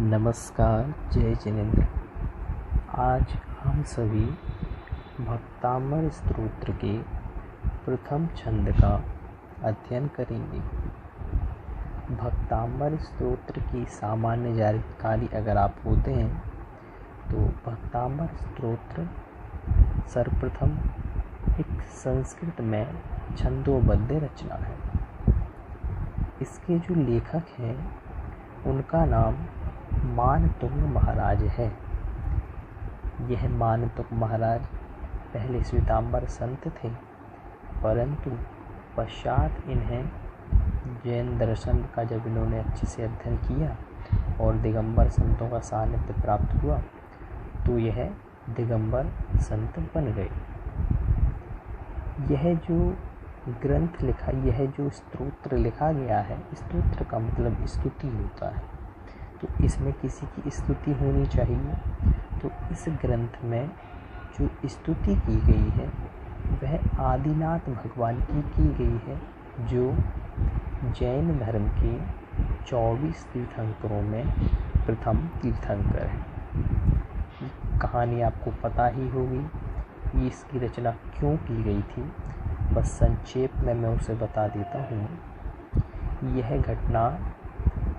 नमस्कार, जय जिनेन्द्र। आज हम सभी भक्तामर स्तोत्र के प्रथम छंद का अध्ययन करेंगे। भक्तामर स्तोत्र की सामान्य जानकारी अगर आप होते हैं तो भक्तामर स्तोत्र सर्वप्रथम एक संस्कृत में छंदोबद्ध रचना है। इसके जो लेखक हैं उनका नाम मानतुंग महाराज है। यह मानतुंग महाराज पहले श्वेतांबर संत थे, परंतु पश्चात इन्हें जैन दर्शन का जब इन्होंने अच्छे से अध्ययन किया और दिगंबर संतों का सानिध्य प्राप्त हुआ तो यह दिगंबर संत बन गए। यह जो ग्रंथ लिखा, यह जो स्तोत्र लिखा गया है, स्तोत्र का मतलब स्तुति होता है, तो इसमें किसी की स्तुति होनी चाहिए। तो इस ग्रंथ में जो स्तुति की गई है वह आदिनाथ भगवान की गई है, जो जैन धर्म के 24 तीर्थंकरों में प्रथम तीर्थंकर है। कहानी आपको पता ही होगी कि इसकी रचना क्यों की गई थी, बस संक्षेप में मैं उसे बता देता हूँ। यह घटना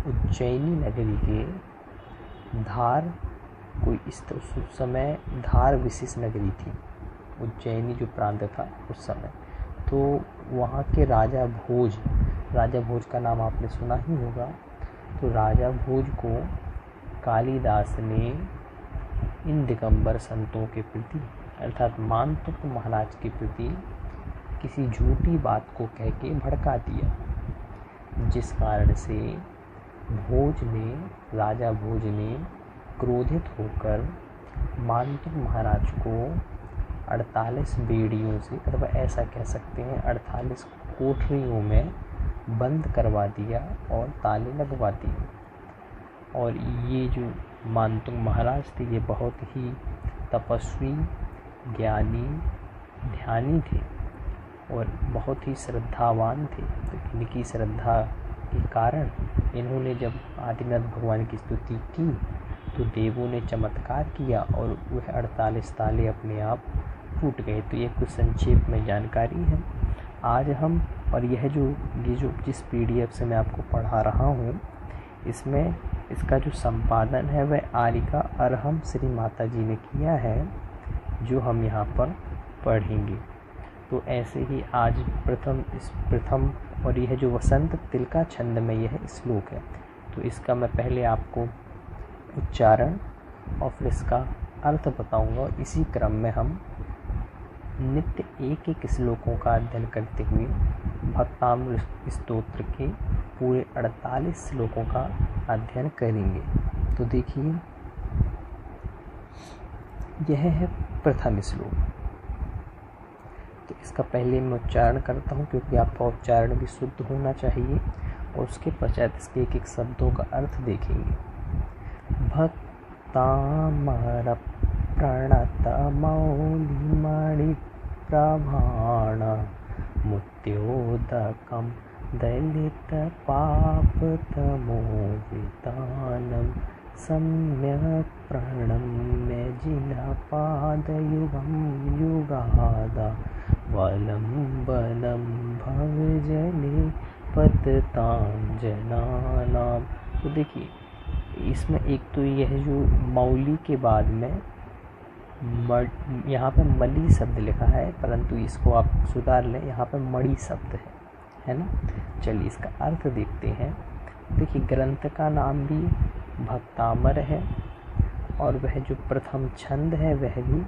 उज्जैनी नगरी के धार, कोई इस समय धार विशेष नगरी थी, उज्जैनी जो प्रांत था उस समय, तो वहाँ के राजा भोज का नाम आपने सुना ही होगा। तो राजा भोज को कालिदास ने इन दिगंबर संतों के प्रति अर्थात मानतुंग महाराज के प्रति किसी झूठी बात को कह के भड़का दिया, जिस कारण से राजा भोज ने क्रोधित होकर मानतुंग महाराज को 48 बेड़ियों से, अथवा ऐसा कह सकते हैं 48 कोठरियों में बंद करवा दिया और ताले लगवा दिए। और ये जो मानतुंग महाराज थे ये बहुत ही तपस्वी, ज्ञानी, ध्यानी थे और बहुत ही श्रद्धावान थे। तो इनकी श्रद्धा के कारण इन्होंने जब आदिनाथ भगवान की स्तुति की तो देवों ने चमत्कार किया और वह 48 ताले अपने आप फूट गए। तो ये कुछ संक्षेप में जानकारी है। आज हम और ये जो जिस PDF से मैं आपको पढ़ा रहा हूँ, इसमें इसका जो संपादन है वह आरिका अरहम श्री माता जी ने किया है, जो हम यहाँ पर पढ़ेंगे। तो ऐसे ही आज प्रथम और यह जो वसंत तिलका छंद में यह श्लोक है, तो इसका मैं पहले आपको उच्चारण और फिर इसका अर्थ बताऊंगा और इसी क्रम में हम नित्य एक श्लोकों का अध्ययन करते हुए भक्तामर स्तोत्र के पूरे 48 श्लोकों का अध्ययन करेंगे। तो देखिए, यह है प्रथम श्लोक। तो इसका पहले मैं उच्चारण करता हूँ, क्योंकि आपका उच्चारण भी शुद्ध होना चाहिए, और उसके पश्चात इसके एक शब्दों का अर्थ देखेंगे। भक्तामर प्रणत मौलिमणि प्रभाण मुत्योदकं दलित पापतमोवितानं सम्यक् प्रणम्य जिनपादयुगं युगादा वलंबनं भवजले पततां जनानां। तो देखिए, इसमें एक तो यह जो मौली के बाद में यहाँ पे मली शब्द लिखा है, परंतु इसको आप सुधार लें, यहाँ पे मणि शब्द है ना। चलिए इसका अर्थ देखते हैं। देखिए, ग्रंथ का नाम भी भक्तामर है और वह जो प्रथम छंद है वह भी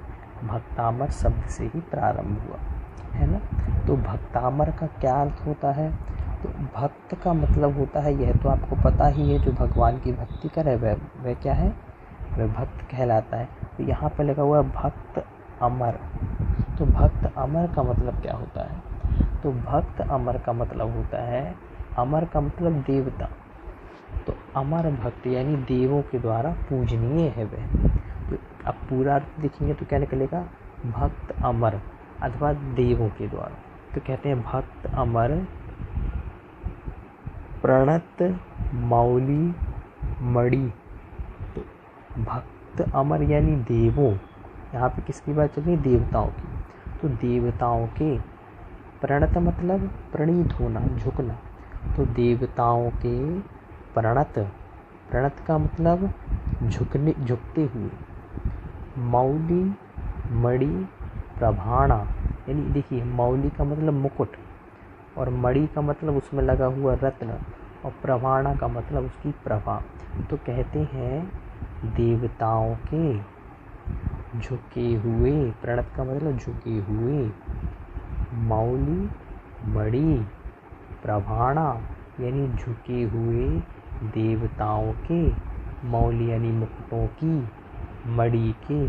भक्तामर शब्द से ही प्रारंभ हुआ है ना। तो भक्तामर का क्या अर्थ होता है? तो भक्त का मतलब होता है, यह तो आपको पता ही है, जो भगवान की भक्ति करे वह क्या है, वह भक्त कहलाता है। तो यहाँ पे लगा हुआ भक्त अमर। तो भक्त अमर का मतलब क्या होता है? तो भक्त अमर का मतलब होता है, अमर का मतलब देवता, तो अमर भक्त यानी देवों के द्वारा पूजनीय है वह। तो अब पूरा देखेंगे तो क्या निकलेगा, भक्त अमर अथवा देवों के द्वारा। तो कहते हैं भक्त अमर प्रणत मौली मणि भक्त अमर यानी देवों, यहाँ पे किसकी बात चल रही है? देवताओं की। तो देवताओं के प्रणत मतलब प्रणीत होना, झुकना। तो देवताओं के प्रणत, प्रणत का मतलब झुकने, झुकते हुए। मौली मणि प्रभाणा, यानी देखिए मौली का मतलब मुकुट, और मणि का मतलब उसमें लगा हुआ रत्न, और प्रभाणा का मतलब उसकी प्रभा। तो कहते हैं देवताओं के झुके हुए, प्रणत का मतलब झुके हुए, मौली मणि प्रभाणा यानी झुके हुए देवताओं के, मौली यानी मुकुटों की, मणि के,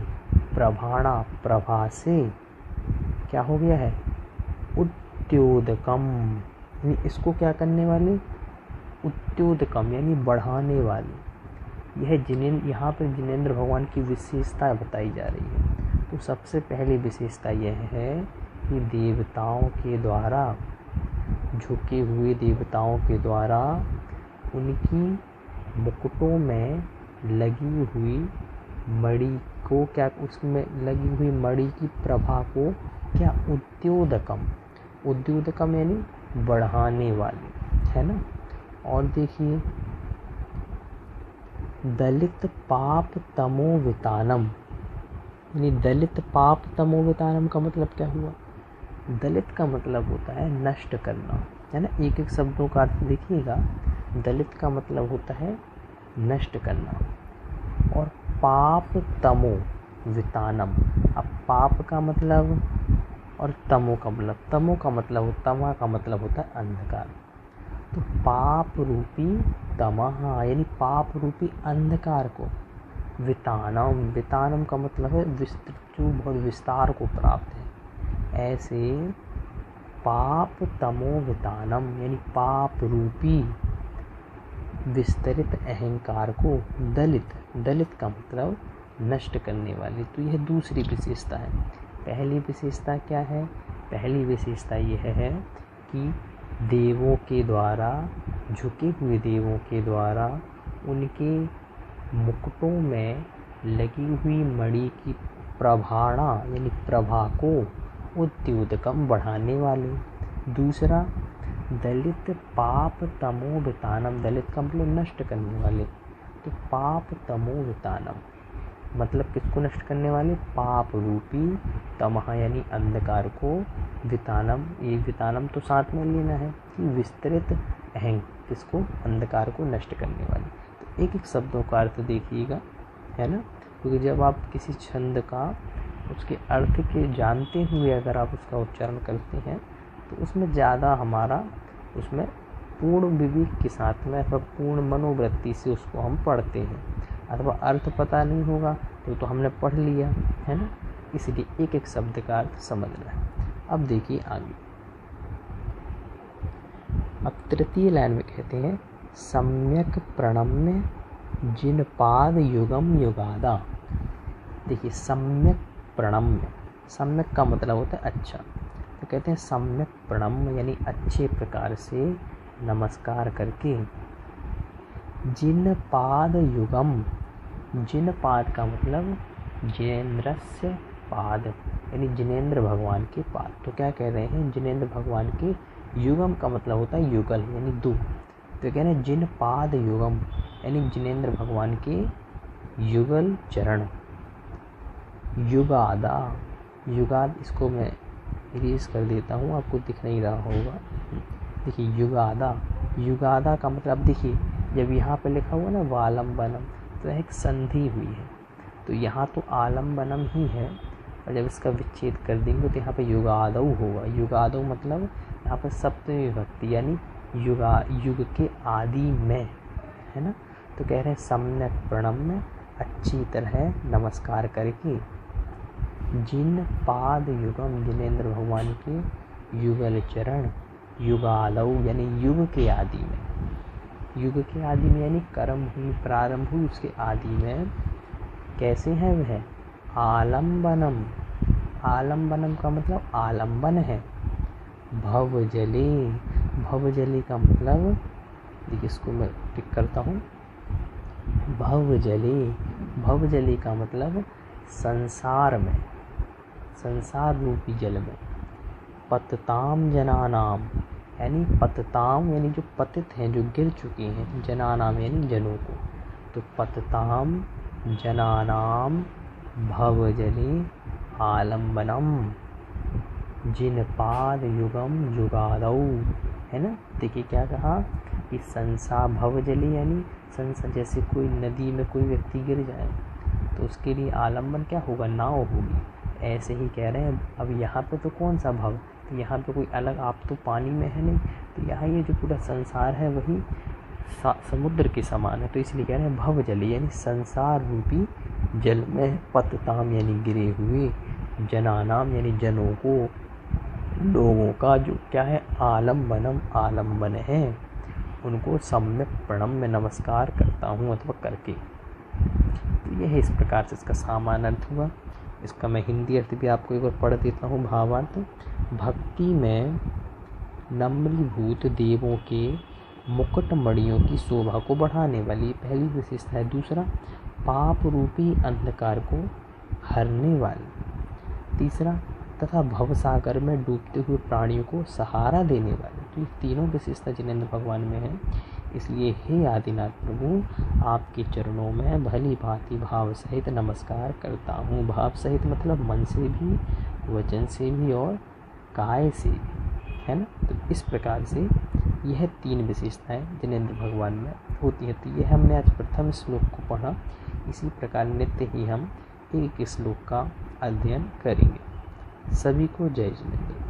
प्रभाणा प्रभा से क्या हो गया है? उद्योदकम, यानी इसको क्या करने वाले? उद्योदकम यानी बढ़ाने वाले। यह जिनेंद्र, यहाँ पर जिनेंद्र भगवान की विशेषता बताई जा रही है। तो सबसे पहली विशेषता यह है कि देवताओं के द्वारा, झुके हुए देवताओं के द्वारा उनकी मुकुटों में लगी हुई मणि को क्या, उसमें लगी हुई मणि की प्रभा को क्या? उद्योदकम, उद्योदकम यानी बढ़ाने वाले, है ना। और देखिए दलित पाप तमोवितानम, यानी दलित पाप तमोवितानम का मतलब क्या हुआ? दलित का मतलब होता है नष्ट करना, है ना। एक एक शब्दों का अर्थ देखिएगा। दलित का मतलब होता है नष्ट करना, और पाप तमो वितानम, अब पाप का मतलब और तमो का मतलब, तमो का मतलब, तमा का मतलब होता है अंधकार। तो पाप रूपी तमः यानी पाप रूपी अंधकार को, वितानम, वितानम का मतलब है विस्तृत, जो बहुत विस्तार को प्राप्त है। ऐसे पाप तमो वितानम यानी पाप रूपी विस्तरित अहंकार को, दलित, दलित का मतलब नष्ट करने वाली। तो यह दूसरी विशेषता है। पहली विशेषता क्या है? पहली विशेषता यह है कि देवों के द्वारा, झुके हुए देवों के द्वारा उनके मुकुटों में लगी हुई मणि की प्रभाणा यानी प्रभा को उद्योदकम बढ़ाने वाले। दूसरा दलित पाप तमो वितानम, दलित का मतलब नष्ट करने वाले। तो पाप तमो वितानम मतलब किसको नष्ट करने वाले? पाप रूपी तमह यानी अंधकार को, वितानम, ये वितानम तो साथ में लेना है कि विस्तृत अहंग, किसको? अंधकार को नष्ट करने वाली। तो एक एक शब्दों का अर्थ देखिएगा, है ना, क्योंकि जब आप किसी छंद का उसके अर्थ के जानते हुए अगर आप उसका उच्चारण करते हैं तो उसमें ज़्यादा हमारा, उसमें पूर्ण विवेक के साथ में अथवा पूर्ण मनोवृत्ति से उसको हम पढ़ते हैं। अथवा अर्थ पता नहीं होगा तो हमने पढ़ लिया, है ना, इसलिए एक एक शब्द का अर्थ समझना है। अब देखिए आगे, अब तृतीय लाइन में कहते हैं सम्यक प्रणम्य जिन पाद युगम युगादा। देखिए सम्यक प्रणम्य, सम्यक का मतलब होता है अच्छा। तो कहते हैं सम्यक प्रणम्य यानी अच्छे प्रकार से नमस्कार करके, जिन पाद युगम, जिन पाद का मतलब जिनेंद्रस्य पाद यानी जिनेंद्र भगवान के पाद। तो क्या कह रहे हैं? जिनेंद्र भगवान के, युगम का मतलब होता है युगल यानी दो। तो कह रहे हैं जिन पाद युगम यानी जिनेंद्र भगवान के युगल चरण, युगादा, युगाद, इसको मैं इरेज कर देता हूँ, आपको दिख नहीं रहा होगा। देखिए युगादा, युगादा का मतलब देखिए जब यहाँ पे लिखा हुआ ना वालंबनम, तो एक संधि हुई है, तो यहाँ तो आलम्बनम ही है, और जब इसका विच्छेद कर देंगे तो यहाँ पे युगादौ होगा। युगादौ मतलब यहाँ पर सप्तमी विभक्ति यानी युग के आदि में, है ना। तो कह रहे हैं सम्यक प्रणम्य, अच्छी तरह नमस्कार करके, जिन पाद युगम, जिनेंद्र भगवान के युगल चरण, युगादौ यानी युग के आदि में, युग के आदि में यानी कर्म हुई, प्रारंभ हुई, उसके आदि में कैसे है वह? आलम्बनम, आलम्बनम का मतलब आलम्बन है। भवजले, भवजले का मतलब देखिए इसको मैं टिक करता हूँ, भवजले भवजली का मतलब संसार में, संसार रूपी जल में। पतताम जनानाम यानी पतताम यानी जो पतित हैं, जो गिर चुके हैं, जनानाम यानी जनों को। तो पतताम जनानाम भवजले आलम्बनम जिन पाद युगम जुगादौ, है ना। देखिए क्या कहा कि संसार भवजली यानी संसार, जैसे कोई नदी में कोई व्यक्ति गिर जाए तो उसके लिए आलम्बन क्या होगा, नाव होगी। ऐसे ही कह रहे हैं अब यहाँ पे तो कौन सा भव, तो यहाँ पे कोई अलग, आप तो पानी में है नहीं, तो यहाँ ये जो पूरा संसार है वही समुद्र के समान है। तो इसलिए कह रहे हैं भवजली यानी संसार रूपी जल में, पतताम यानी गिरे हुए, जनानाम यानी जनों को, लोगों का जो क्या है, आलम्बनम आलम्बन है, उनको सम्यक प्रणम में नमस्कार करता हूँ अथवा करके। तो यह इस प्रकार से इसका सामान्य अर्थ हुआ। इसका मैं हिंदी अर्थ भी आपको एक बार पढ़ देता हूँ। भावार्थ, भक्ति में नम्रीभूत देवों के मुकुट मणियों की शोभा को बढ़ाने वाली पहली विशेषता है। दूसरा, पाप रूपी अंधकार को हरने वाली। तीसरा, तथा भवसागर में डूबते हुए प्राणियों को सहारा देने वाले। तो ये तीनों विशेषता जिनेंद्र भगवान में है। इसलिए हे आदिनाथ प्रभु, आपके चरणों में भली भांति भाव सहित नमस्कार करता हूँ। भाव सहित मतलब मन से भी, वचन से भी और काय से भी, है ना। तो इस प्रकार से यह तीन विशेषताएं जिनेंद्र भगवान में होती है। तो यह हमने आज प्रथम श्लोक को पढ़ा। इसी प्रकार नित्य ही हम एक श्लोक का अध्ययन करेंगे। सभी को जय जिनेंद्र।